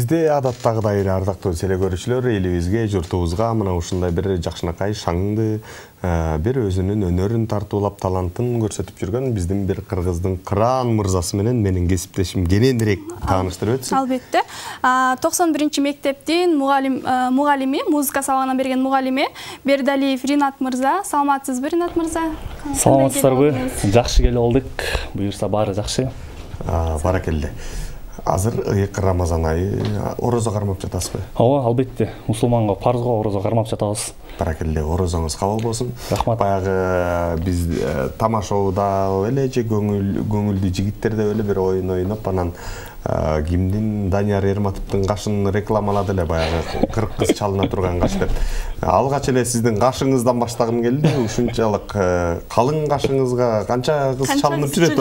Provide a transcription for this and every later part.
Бизде адаттагыдай эле ардактуу теле көрүүчүлөр элибизге, журтубузга мына ушундай бир жакшынакай шаңды, бир өзүнүн өнөрүн тартуулап талантын көрсөтүп жүргөн биздин бир кыргыздын Кыран мырзасы менен менин кесиптешим кененирээк тааныштырып өтсүн. Албетте. 91-мектептин мугалими, музыка сабагынан берген мугалими Бердалиев Ринат мырза. Саламатсызбы, Ринат мырза? Саламатсыздарбы? Жакшы келип алдык. Буюрса баары жакшы. Баракелде. Азыр ыйык Рамазан айы, орозо кармап жатасызбы? Ооба, албетте. Мусулманга парзга орозо кармап жатабыз. Баракелде, орозоңуз кабыл болсун. Рахмат. Баягы биз тамашоодо эле же көңүлдүү жигиттер деп эле бир оюн ойноп, анан кимдин Данияр Эрматовдун кашын рекламалады эле, баягы 40 кыз чалына турган каш деп. Алгач эле сиздин кашыңыздан баштагым келди. Ушунчалык калың кашыңызга канча кыз чалынып жүрөт?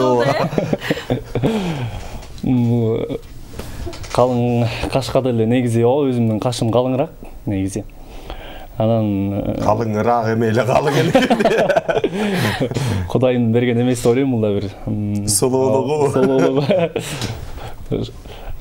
Калың кашка деле негизи өзүмдүн кашым калыңыраак негизи. Анан калыңыраак эмеле калың эле. Кудайдын берген эмес деп ойлойм, бул да бир солоолугу.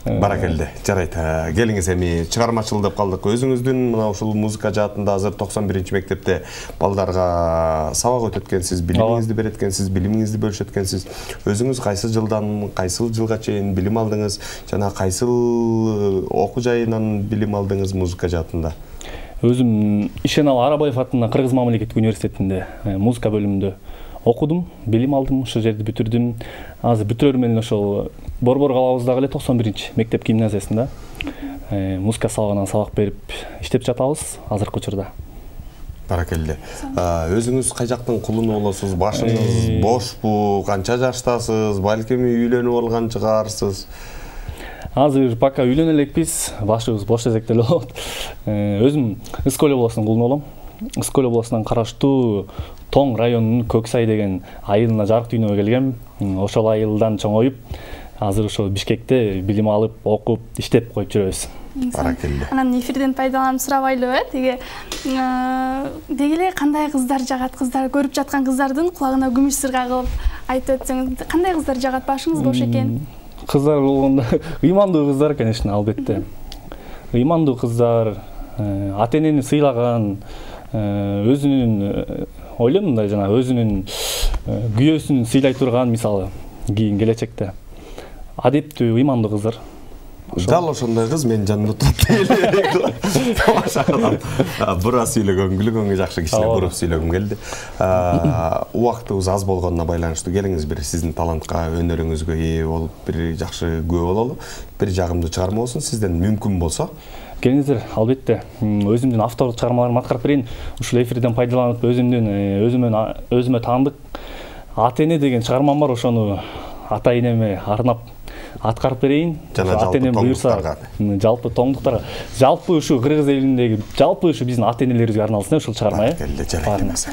Баракелде, жарайт. Келиңиз эми чыгармачыл деп калдык. Өзүңүздүн мына ушул музыка жаатында азыр 91-мектепте балдарга сабак өтөткенсиз, билимиңизди береткенсиз, билимиңизди бөлүшөткенсиз. Өзүңүз кайсы жылдан кайсыл жылга чейин билим алдыңыз, жана кайсыл окуу жайынан билим алдыңыз музыка жаатында? Өзүм Ишеналы Арабаев атында Кыргыз мамлекеттик университетинде музыка бөлүмүндө окудум, билим алдым, ошол жерди бүтүрдүм. Азыр бүтүрөр менен ошол Борбор калабыздагы эле 91-мектеп гимназиясында музыка сабагынан сабак берип иштеп жатабыз азыркы учурда. Баракелде. Өзүңүз кай жактын кулуну болосуз? Башыңыз бошпу? Канча жаштасыз? Балким үйлөнүп алган чыгарсыз? Азыр пока үйлөнө элекпиз, башыбыз бош десек деле болот. Өзүм Ыскөл областынын кулуну болом. Ыскөл областынан караштуу Тоң районунун Көксай деген айылына жарык дүйнөгө келгем. Ошол айылдан чоңоюп, азыр ошо Бишкекте билим алып, окуп, иштеп коюп жүрөбүз. Баракелде. Анан эфирден пайдаланып сурабайлыбы? Деги эле кандай кыздар жагат, кыздар көрүп жаткан кыздардын кулагына күмүш сырга кылып айтып өтсөңүз, кандай кыздар жагат, башыңыз бош экен? Кыздар болгондо ыймандуу кыздар, конечно, албетте. Ыймандуу кыздар, ата-энени сыйлаган, өзүнүн ойлойм мындай жана өзүнүн күйөөсүн сыйлай турган, мисалы, кийин келечекте адептүү, ыймандуу кыздар. Дал ошондой кыз мен жанымда турат. Тамашадан бура сүйлөгөнгө, күлгөнгө жакшы кишине буруп сүйлөгүм келди. Убактыбыз аз болгонуна байланыштуу келиңиз бир сиздин талантка, өнөрүңүзгө ээ болуп, бир жакшы күбө бололу. Бир жагымдуу чыгарма болсун, сизден мүмкүн болсо. Келиңиздер, албетте. Өзүмдүн авторлук чыгармаларымды аткарып берейин. Ушул эфирден пайдаланып, өзүмө таандык Ата-эне деген чыгармам бар, ошону ата-энеме арнап аткарып берейин. Жана жалпы тоңдуктарга. Жалпы тоңдуктарга. Жалпы ушу кыргыз элиндеги, жалпы ушу биздин ата-энелерибизге арналсын ушул чыгарма. Келди, жарайт.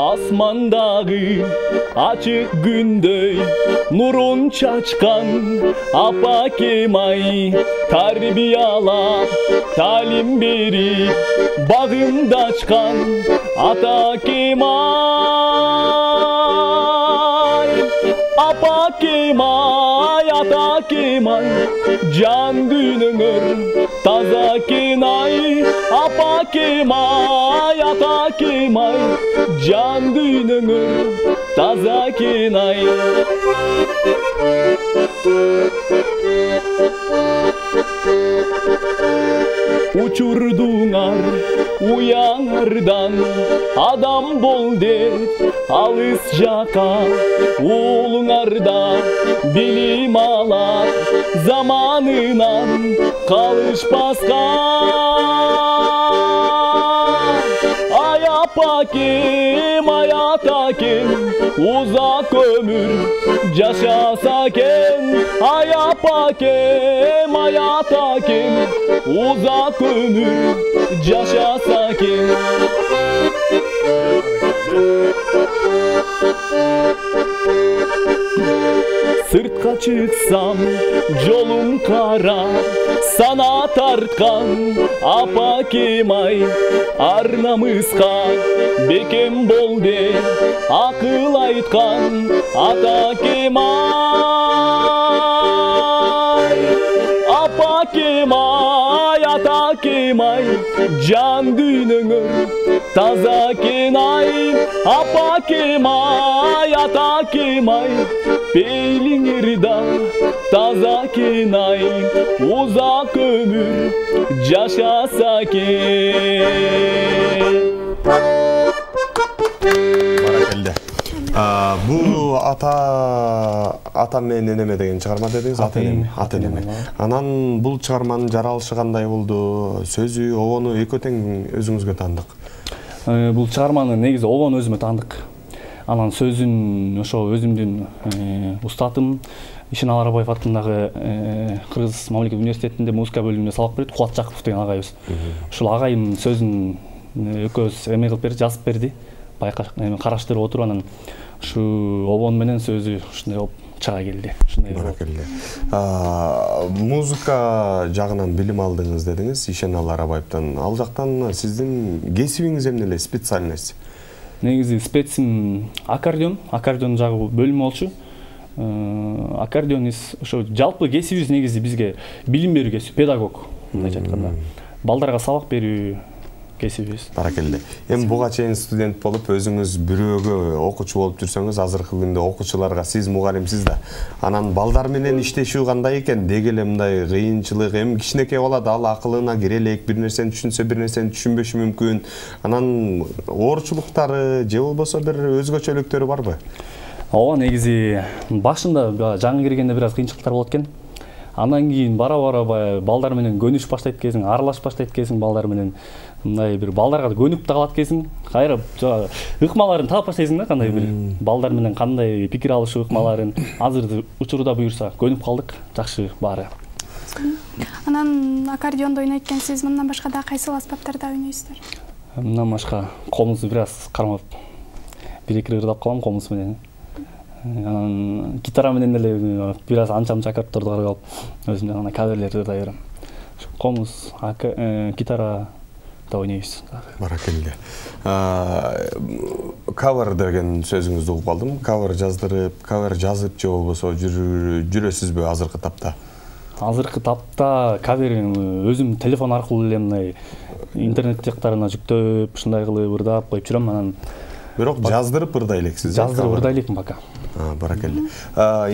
Asmandagı açık günдөй нурун чачкан апа кемай тарбиялап талим берип багымда ачкан ата кемай апа кемай ата кемай жан дүйнөңөр таза кенай апа кемай ата кемай жан дүйнөңөр таза кенай. Учурдуңар уяңардан адам бол деп алыс жака уулуңарда билим алат заманынан калышпаска. Ай апа кем, ай ата кем, узак өмүр жашаса кен. Ай апа кем, ай ата кем, узак өмүр жашаса кен. Sırtqa çıksam jolum kara, sana tartkan apa kemay, arnamızqa bekem bolde akıl aytkan ata kemay. Apa kemay, ata kemay, can düynüңөр taza kenay. Apa kemay, ata kemay, peylingirda taza kenay. Uzak ömür yaşasa ken. Barakelde. Bu ата менен энеме деген чыгарма дедиңиз, ата энеме. Анан бул чыгарманын жаралышы кандай болду? Сөзү, обону экөө тең өзүңүзгө таандык. Бул чыгарманы негизи обону өзүмө таандык. Анан сөзүн ошо өзүмдүн устатым Ишенал Арабаев атындагы Кыргыз мамлекеттик университетинде музыка бөлүмүндө сабак берет Кубат Жакупов деген агайыбыз. Ушул агайым сөзүн экөөбүз эме кылып берди, жазып берди. Караштырып отуруп анан ушу обон менен сөзү ушундай болуп чыга келди. Ушундай Баракелде. Музыка жагынан билим алдыңыз дедиңиз, Ишенал Арабаевтан. Ал жактан сиздин кесибиңиз эмне эле, специальность? Негизи специм аккордеон жагы бөлүм болчу. Аккордеонист ошо жалпы кесибиз негизи бизге билим берүү кесиби, педагог мындайча айтканда. Балдарга сабак берүү кесибиз. Баракелде. Эми буга чейин студент болуп, өзүңүз бирөөгө окуучу болуп жүрсөңүз, азыркы күндө окуучуларга сиз мугалимсиз да. Анан балдар менен иштешүү кандай экен? Деги эле мындай кыйынчылык, эми кичинекей болот, ал акылына кире элек, бир нерсени түшүнсө, бир нерсени түшүнбөшү мүмкүн. Анан оорчулуктары же болбосо бир өзгөчөлүктөрү барбы? Ооба, негизи башында жаңы киргенде бир аз кыйынчылыктар болот экен. Андан кийин бара-бара балдар менен көнүш баштайт кезиң, аралаш баштайт кезиң балдар менен. Мындай бир балдарга көнүп да калат кезиң, кайра ыкмаларын таап баштайсың да, кандай бир балдар менен кандай пикир алышуу ыкмаларын. Азыр учурда буюрса көнүп калдык, жакшы баары. Анан аккордеондо ойнойт экенсиз, мындан башка да кайсыл аспаптарда ойнойсуздар? Мындан башка комузду бир аз кармап, бир-эки ырдап калам комуз менен. Анан гитара менен эле бир аз анча-мунча аккордторду карап алып, өзүм жана каверлерди ырдай берем. Комуз, гитара да ойнойбуз. Баракелде. Кавер деген сөзүңүздү угуп алдым. Кавер жазып же болбосо жүрөсүзбү азыркы тапта? Азыркы тапта кавер өзүм телефон аркылуу эле мындай интернет жактарына жүктөп, ушундай кылып ырдап коюп жүрөм. Анан бирок жаздырып ырдай элексиз. Жаздырып ырдай элекмин пока. Баракелде.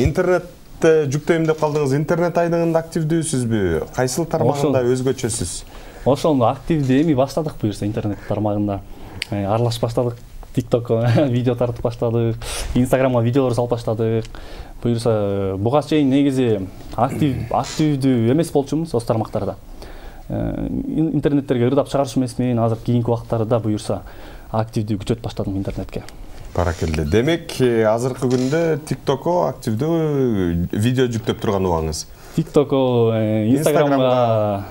Интернетте жүктөйм деп калдыңыз. Интернет айдыңында активдүүсүзбү? Кайсыл тармагында өзгөчөсүз? Ошондо активдүү эми баштадык буюрса интернет тармагында. Аралаш баштадык. TikTokко видео тартып баштадык. Instagramга видеолор салып баштадык. Буюрса буга чейин негизи активдүү эмес болчумуз осы тармактарда. Интернеттерге ырдап чыгарчу эмесмин. Азыр кийинки убактарда буюрса активдүү күчөт баштадым интернетке. Баракелде. Демек, азыркы күндө TikTokко активдүү видео жүктөп турган убагыңыз? TikTokко, Instagramга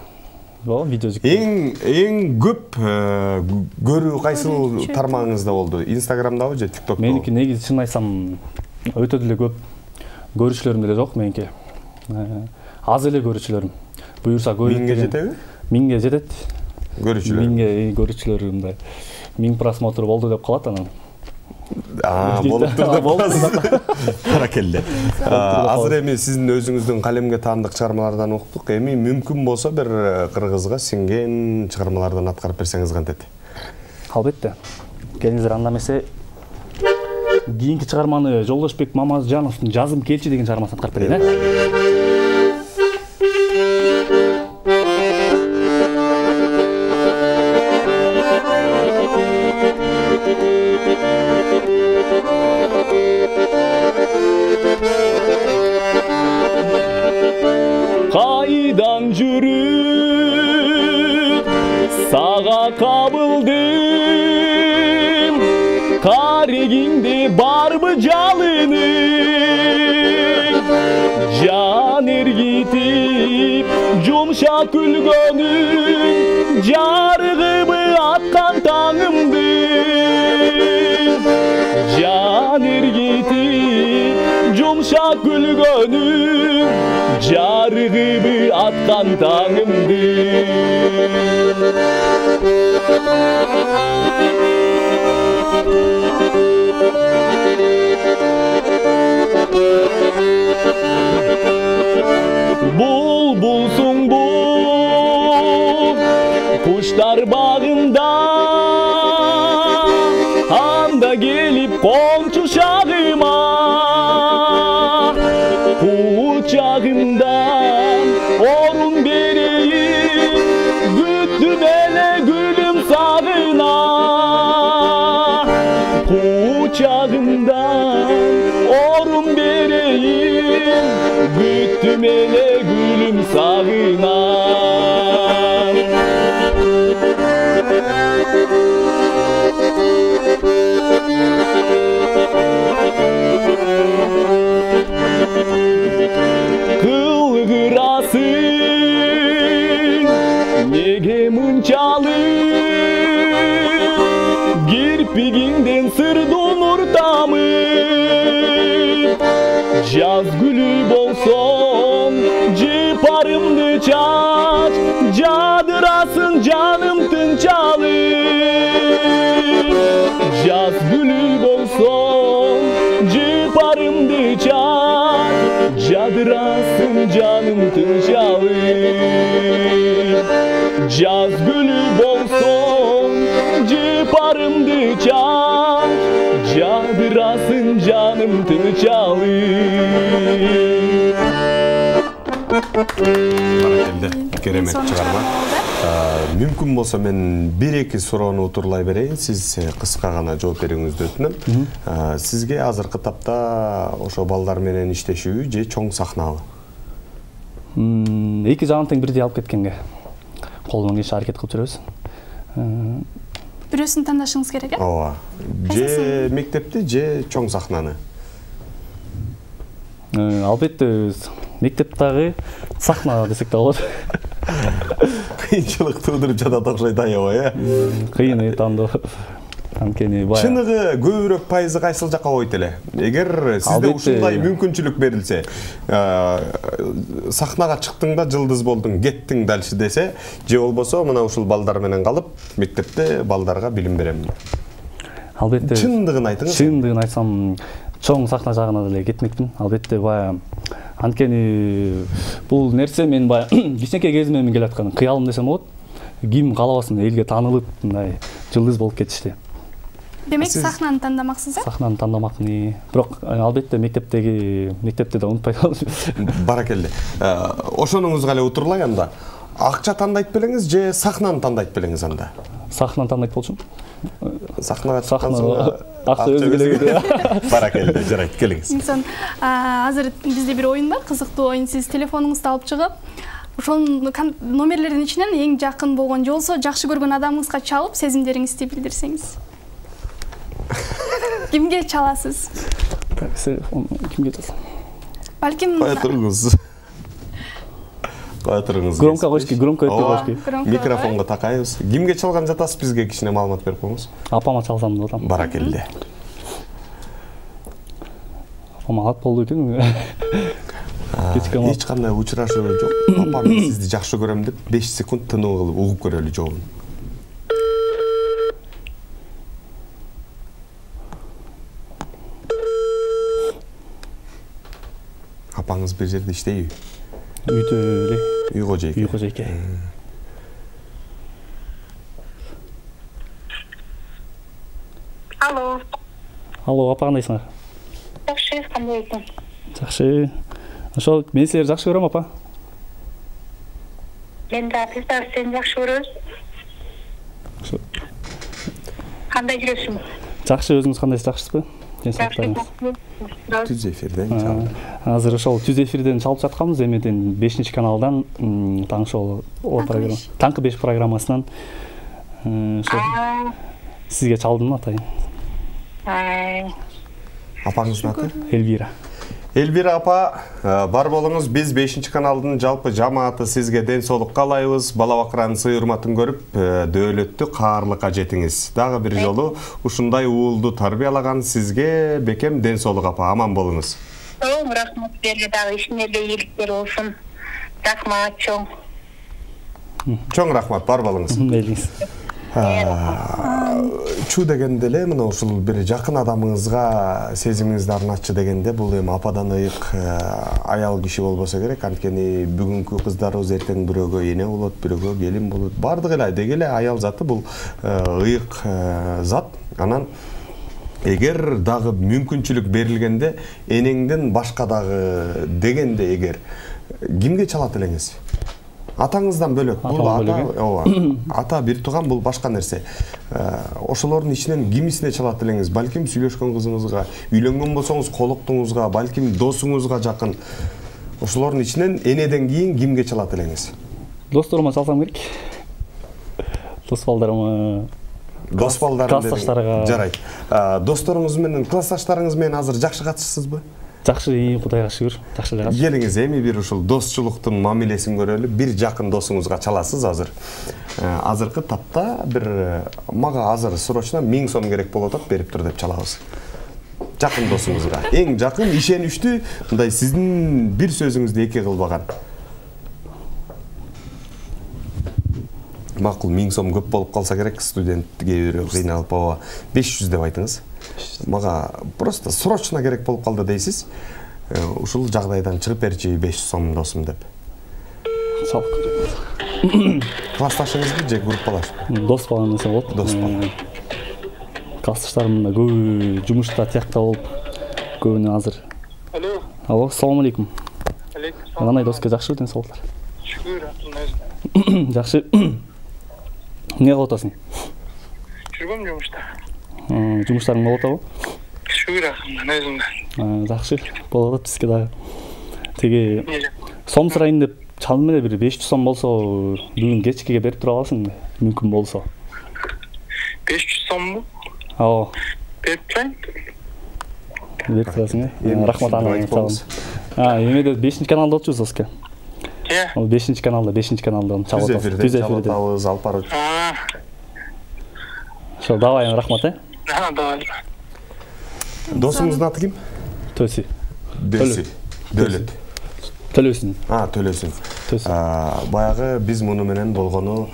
видео жүктөп. Эң көп көрүү кайсыл тармагыңызда болду? Instagramдабы же TikTokто? Меники негизи чын айтсам өтө деле көп көрүүчүлөрүм деле жок меники. Аз эле көрүүчүлөрүм. Буюрса Миңге жетеби? Миңге жетет. Көрүүчүлөр. Миңге көрүүчүлөр мындай 1000 просмотр болду деп калат анан. Болуптур деп каласыз. Баракелде. Азыр эми сиздин өзүңүздүн калемге таандык чыгармалардан уктук. Эми мүмкүн болсо бир кыргызга сиңген чыгармалардан аткарып берсеңиз кантет? Албетте. Келиңиздер, анда эмесе кийинки чыгарманы Жолдошбек Мамажановдун Жазым келчи деген чыгармасын аткарып берейин. Kaydan жүрүп сага кабылдым, карегиңде барбы жалының, жан эргитип жумшак күлгөнүң, жарыгыбы аткан таңымдын, жан эргитип Yumuşak gülgönüm jarıgıbı atkan tağımdı. Bulbulsun bul kuşlar bağında, anda gelip komşu şahıma kucağımdan orun vereyim, güttüm ele gülüm sağına. Kucağımdan orun vereyim, güttüm ele gülüm sağına. Kılgırasın nege mınçalı, kirpiginden sır donurta mı? Jaz gülü bolson ciparımdı çaç, cadırasın canım tınçalı. Jaz gülü bolson ciparımdı çaç, cadırasın canım tınçalı. Jaz gülü bolson ciparımdı çaç, cadırasın canım tınçalı. Керемет чыгарма. Мүмкүн болсо мен 1-2 суроону утурлай берейин. Сиз кыска гана жооп берүүңүздү өтүнөм. Сизге азыркы тапта ошо балдар менен иштешүү же чоң сахнабы? Эки жагын тең бирдей алып кеткенге колунан келишинче аракет кылып жүрөбүз. Бирөөсүн тандашыңыз керек, э? Ооба. Же мектепти, же чоң сахнаны? Албетте мектептагы сахна десек да болот. Кыйынчылык туудуруп жатат окшойт аябай, э? Кыйын тандоо. Анткени бая. Чыныгы көбүрөөк пайызы кайсыл жакка койт эле? Эгер сизде ушундай мүмкүнчүлүк берилсе, сахнага чыктың да жылдыз болдуң, кеттиң дальше десе, же болбосо мына ушул балдар менен калып, мектепте балдарга билим берем. Албетте. Чындыгын айтыңыз. Чындыгын айтсам, чоң сахна жагына деле кетмекмин. Албетте бая анткени бул нерсе мен бая кичинекей кезимден келе аткан кыялым десем болот. Ким каалабасын элге таанылып, мындай жылдыз болуп кетишти. Демек сахнаны тандамаксыз, э? Сахнаны тандамакмын. Бирок албетте мектепте да унутпай калдым. Баракелде. Ошонуңузга эле утурлай анда. Акча тандайт белеңиз же сахнаны тандайт белеңиз анда? Сахнаны тандайт болчумун. Сахнага чыккан соң акча өзү келет. Баракелде, жарайт, келиңиз. Инсан, азыр бизде бир оюн бар, кызыктуу оюн. Сиз телефонуңузду алып чыгып, ошол номерлердин ичинен эң жакын болгон же болсо жакшы көргөн адамыңызга чалып, сезимдериңизди билдирсеңиз. Кимге чаласыз? Кимге чалсам? Балким Кое туруңуз. Громко койчу, громко өтө койчу. Микрофонго такайбыз. Кимге чалган жатасыз, бизге кичине маалымат берип коюңуз. Апама чалсам деп атам. Баракелде. Апама ат болду экен. Эч кандай учурашуу жок. Апам сизди жакшы көрөм деп 5 секунд тынуу кылып угуп көрөлү жообун. Апаңыз бир жерде иштейби? Үйдө эле. Үй кожойке. Үй кожойке. Алло. Алло, апа кандайсыңар? Жакшы, кандайсың? Жакшы. Ошол мен силерди жакшы көрөм, апа. Мен да биз да сени жакшы көрөбүз. Кандай жүрөсүң? Жакшы, өзүңүз кандайсыз, жакшысызбы? Денсаулыктарыңыз? Түз эфирден чалып. Азыр ошол түз эфирден чалып жатканбыз, эмеден 5-каналдан таң шоу программа. Таңкы 5 программасынан сизге чалдым атайын. Апаңыздын аты? Эльвира. Эльвира апа, бар болуңуз, биз 5-каналдын жалпы жамааты сизге ден соолук каалайбыз. Бала бакыранын сый урматын көрүп, дөөлөттү каарлыкка жетиңиз. Дагы бир жолу ушундай уулду тарбиялаган сизге бекем ден соолук апа, аман болуңуз. Soğum, rahmat berge dağı işinlerle iyilikler olsun. Rahmat çoğun. Чоң рахмат, бар балыңыз. Мейлиңиз. Чу дегенде эле мына ушул бир жакын адамыңызга сезимиңизди арнатчы дегенде бул эми ападан ыйык аял киши болбосо керек. Анткени бүгүнкү кыздарыбыз эртең бирөөгө эне болот, бирөөгө келин болот. Бардыгы эле деги эле аял заты бул ыйык зат. Анан эгер дагы мүмкүнчүлүк берилгенде энеңден башка дагы дегенде эгер кимге чалат элеңиз? Атаңыздан бөлөк. Бул ата бир тууган, бул башка нерсе. Ошолордун ичинен кимисине чалат элеңиз? Балким сүйлөшкөн кызыңызга, үйлөнгөн болсоңуз колуктуңузга, балким досуңузга жакын. Ошолордун ичинен энеден кийин кимге чалат элеңиз? Досторума чалсам керек. Дос балдарыма, классташтарга. Жарайт. Досторуңуз менен, классташтарыңыз менен азыр жакшы катышсызбы? Жакшы, Кудайга шүгүр. Жакшы эле катышып. Келиңиз, эми бир ушул достчулуктун мамилесин көрөлү. Бир жакын досуңузга чаласыз азыр. Азыркы тапта бир мага азыр срочно 1000 сом керек болуп атат, берип тур деп чалабыз. Жакын досуңузга. Эң жакын, ишеничтүү, мындай сиздин бир сөзүңүздү эки кылбаган. Макул 1000 сом көп болуп калса керек, студентке бирөө кыйналып баба 500 деп айтыңыз. Мага просто срочно керек болуп калды дейсиз. Ушул жагдайдан чыгып берчи 500 сом досум деп. Сау. Классташыңызбы же группалашпы? Дос болгон нерсе болот. Дос болгон. Классташтарым да көбү жумушта тиякта болуп, көбүнө азыр. Алло. Алло, салам алейкум. Алейкум. Кандай доске жакшы ден соолуктар. Шүгүр атылмайсың. Жакшы. Эмне кылып атасың? Жүргөм жумушта. Жумуштарың болуп атабы? Шүгүр атылмайсың өзүңдө. Жакшы. Болуп атат бизге дагы. Теги сом сурайын деп чалдым эле, бир 500 сом болсо бүгүн кечкеге берип тура аласың, мүмкүн болсо. 500 сомбу? Ооба. Берип турайын. Берип турасың, рахмат ана. Эмеде 5-каналда отчубуз Оска. Ол 5-каналда чалып атабыз. Түз эфирде алып барып. Ошо давай, рахмат, Давай. Досуңуздун аты ким? Төсү. Дөлөт. Төлөсүн. Төлөсүн. Баягы биз муну менен болгону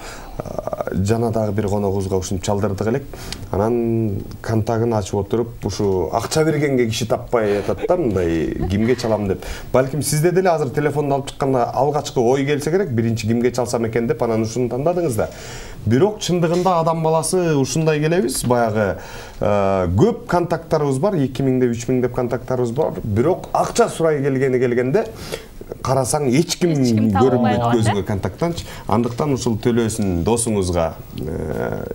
жана дагы бир коногубузга ушинтип чалдырдык элек. Анан контагын ачып отуруп, ушу акча бергенге киши таппай атат да, мындай кимге чалам деп. Балким сизде деле азыр телефонду алып чыкканда алгачкы ой келсе керек, биринчи кимге чалсам экен деп, анан ушуну тандадыңыз да. Бирок чындыгында адам баласы ушундай келебиз, баягы көп контакттарыбыз бар, 2000 деп 3000 деп контакттарыбыз бар. Бирок акча сурай келгенде карасаң эч ким көрүнбөйт көзүңө контакттанчы. Андыктан ушул Төлөсүн досуңузга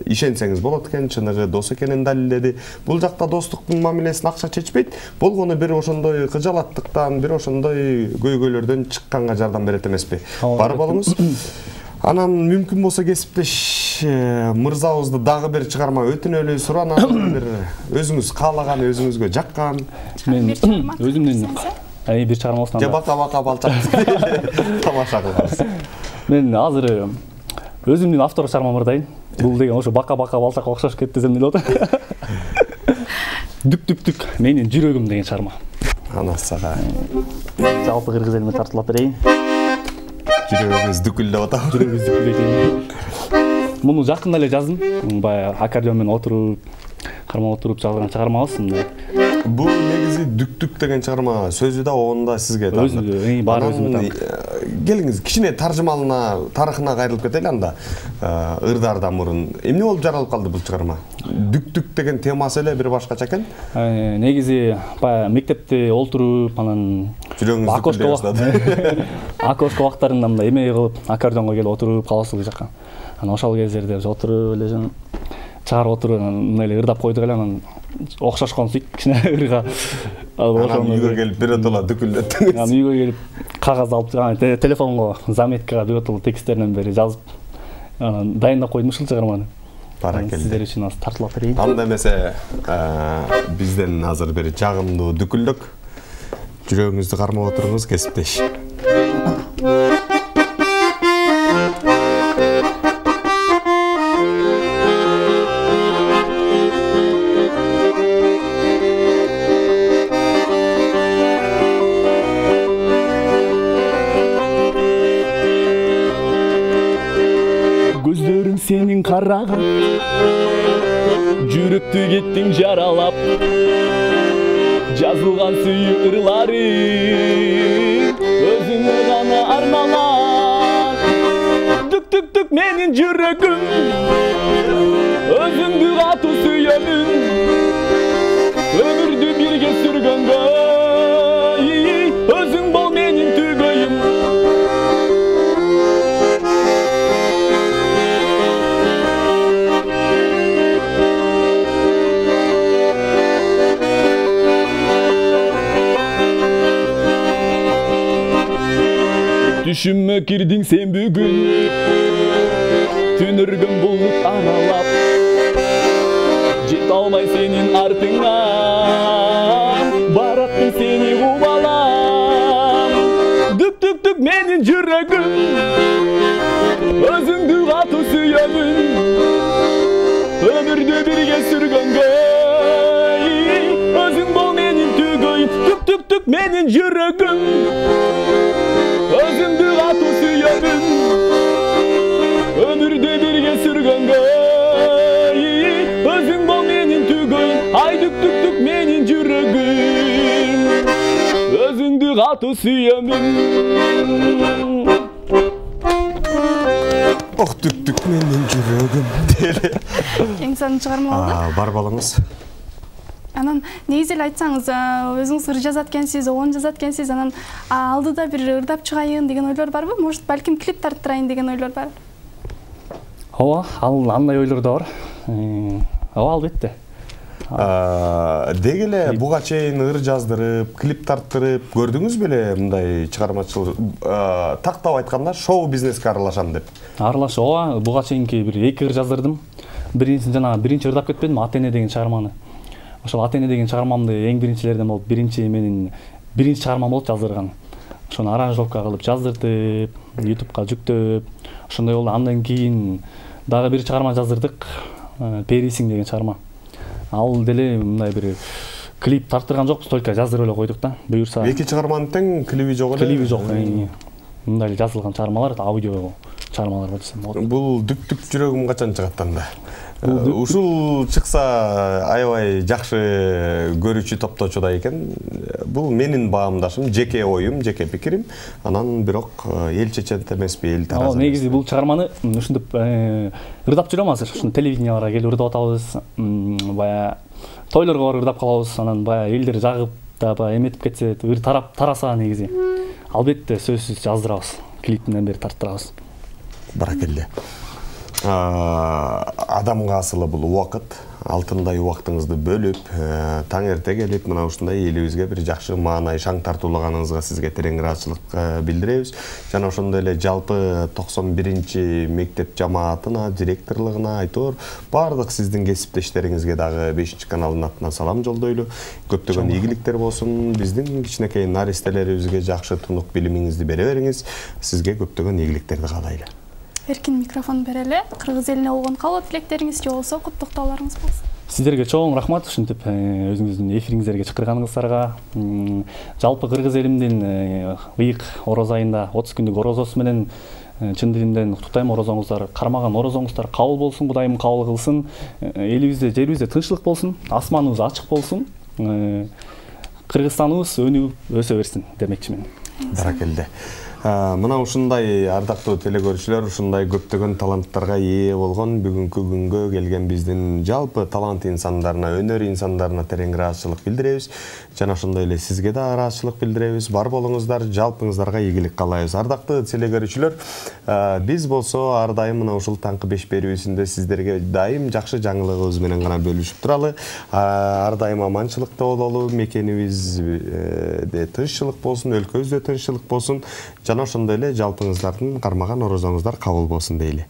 ишенсеңиз болот экен, чыныгы дос экенин далилдеди. Бул жакта достуктун мамилесин акча чечпейт. Болгону бир ошондой кыжалаттыктан, бир ошондой көйгөйлөрдөн чыкканга жардам берет эмеспи? Бар болуңуз. Анан мүмкүн болсо кесиптеш мырзабызды дагы бир чыгарма өтүнөлү, сураналы, бир өзүңүз каалаган, өзүңүзгө жаккан. Мен өзүмдүн бир чыгарма болсун. Же бака балчак тамаша кылабыз. Мен азыр өзүмдүн автор чыгармамды дайын. Бул деген ошо бака балчакка окшош кетти десем деле болот. Дүк менин жүрөгүм деген чыгарма. Ана сага жалпы кыргыз элине тартуулап берейин. Жүрөгүңүз дүкүлдөп атат. Жүрөгүңүз дүкүлдөйт. Муну жакында эле жаздым. Баягы аккордеон менен отуруп, кармап отуруп жазган чыгармабыз мындай. Бул негизи дүк деген чыгарма сөзү да ону да сизге таандык. Баары өзүмө таандык. Келиңиз, кичине таржымалына, тарыхына кайрылып кетели анда. Ырдардан мурун эмне болуп жаралып калды бул чыгарма? Дүк деген темасы эле бир башкача экен. Негизи баягы мектепте олтуруп, анан жүрөгүңүз дүкүлдөй баштады. Окошко убактарында мындай эме кылып, аккордеонго келип отуруп каласыз жакка. Анан ошол кездерде отуруп эле чыгарып отуруп, мындай эле ырдап койдук эле, анан окшошкон сөйт кичине ырга. Анан үйгө келип биротола дүкүлдөттүңүз. Анан үйгө келип кагаз алып, телефонго, заметкага биротола тексттеринен бери жазып, анан дайындап койдум ушул чыгарманы. Баракелде. Сиздер үчүн азыр тартуулап берейин. Анда эмесе бизден азыр бир жагымдуу дүкүлдүк. Жүрөгүңүздү кармап отуруңуз, кесиптеш. караган, жүрөктү кеттиң жаралап, жазылган сүйүү ырлары өзүңө гана арналат. Түк түк түк менин жүрөгүм, өзүңдү катуу сүйөмүн, өмүрдү бирге сүргөнгө, өзүң бол менин түгөйүм. Düşümme kirdin sen bugün, tünürgün bulut aralap, jet almay senin артыңан, бараттым seni kubalam. Dük dük dük menin жүрөгүм, өзүңдү катуу сүйөмүн, өмүрдү бирге сүргөнгө, өзүң бол менин түгөйүм. Dük dük dük menin жүрөгүм, özüngdü kатуу сүйөмүн, өмүрдү бирге сүргөнгө, өзүң бол менин түгөйүм. Ай дүк дүк дүк менин жүрөгүм, өзүңдү катуу сүйөмүн. Ох, дүк дүк менин жүрөгүм. Эң сонун чыгарма болду. Бар балаңыз. Анан негизи эле айтсаңыз, өзүңүз ыр жазат экенсиз, оон жазат экенсиз, анан алдыда бир ырдап чыгайын деген ойлор барбы? Может, балким клип тарттырайын деген ойлор бар? Ооба, андай ойлор да бар. Ооба, албетте. Деги эле буга чейин ыр жаздырып, клип тарттырып көрдүңүз беле мындай чыгармачылык? Тактап айтканда шоу бизнеске аралашам деп. Аралаш, ооба, буга чейинки бир 2 ыр жаздырдым. Биринчи ырдап кетпедим, Атене деген чыгарманы. Ошол Атене деген чыгармамды эң биринчилерден болуп, менин биринчи чыгармам болуп жаздырган. Ошону аранжировка кылып жаздыртып, YouTube'га жүктөп, ошондой болду. Андан кийин дагы бир чыгарма жаздырдык, Перисиң деген чыгарма. Ал деле мындай бир клип тарттырган жокпуз, только жаздырып эле койдук да. Буюрса. Эки чыгарманын тең клиби жок эле. Клиби жок. Мындай эле жазылган чыгармалар, аудио чыгармалар десем болот. Бул дүк-дүк жүрөгүм качан чыгат анда? Ушул чыкса аябай жакшы көрүүчү топточуда экен. Бул менин баамдашым, жеке оюм, жеке пикирим. Анан бирок эл чечет эмеспи, эл таразы. Негизи бул чыгарманы ушинтип ырдап жүрөм азыр. Ушун телевиденияларга келип ырдап атабыз. Бая тойлорго барып ырдап калабыз. Анан бая элдер жагып да бая эметип кетсе, ыр тараса негизи. Албетте сөзсүз жаздырабыз. Клиптен бери тарттырабыз. Баракелде. Адамга асылы бул убакыт, алтындай убактыңызды бөлүп, таң эрте келип, мына ушундай элибизге бир жакшы маанай шаң тартуулаганыңызга сизге терең ыраазычылык билдиребиз. Жана ошондой эле жалпы 91-чи мектеп жамаатына, директорлугуна, айтор бардык сиздин кесиптештериңизге дагы 5-чи каналдын атынан салам жолдойлу. Көптөгөн ийгиликтер болсун. Биздин кичинекей наристелерибизге жакшы тунук билимиңизди бере бериңиз. Сизге көптөгөн ийгиликтерди каалайлы. Эркин микрофон берели. Кыргыз элине болгон каалоо тилектериңиз же болсо куттуктоолоруңуз болсун. Сиздерге чоң рахмат ушинтип өзүңүздүн эфириңиздерге чакырганыңыздарга. Жалпы кыргыз элимдин ыйык ороз айында 30 күндүк орозосу менен чын дилимден куттуктайм. Орозоңуздар кармаган орозоңуздар кабыл болсун, Кудайым кабыл кылсын. Элибизде, жерибизде тынччылык болсун, асманыбыз ачык болсун. Кыргызстаныбыз өнүгүп өсө берсин демекчимин. Баракелде. Мына ушундай ардактуу телекөрүүчүлөр, ушундай көптөгөн таланттарга ээ болгон бүгүнкү күнгө келген биздин жалпы талант инсандарына, өнөр инсандарына терең ыраазычылык билдиребиз. Жана ошондой эле сизге да ыраазычылык билдиребиз. Бар болуңуздар, жалпыңыздарга ийгилик каалайбыз. Ардактуу телекөрүүчүлөр, биз болсо ар дайым мына ушул таңкы 5 берүүсүндө сиздерге дайым жакшы жаңылыгыбыз менен гана бөлүшүп туралы. Ар дайым аманчылыкта бололу, мекенибизде тынччылык болсун, өлкөбүздө тынччылык болсун. Жана ошондой эле жалпыңыздардын кармаган орозоңуздар кабыл болсун дейли.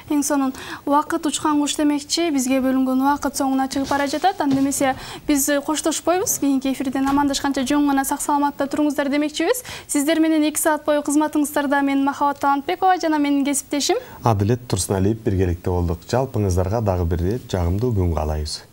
Эң сонун убакыт учкан куш демекчи, бизге бөлүнгөн убакыт соңуна чыгып бара жатат. Анда эмесе биз коштошпойбуз. Кийинки эфирден амандашканча жөн гана сак саламатта туруңуздар демекчибиз. Сиздер менен 2 саат бою кызматыңыздарда мен Махабат Талантбекова жана менин кесиптешим Адилет Турсуналиев биргеликте болдук. Жалпыңыздарга дагы бир рет жагымдуу күн каалайбыз.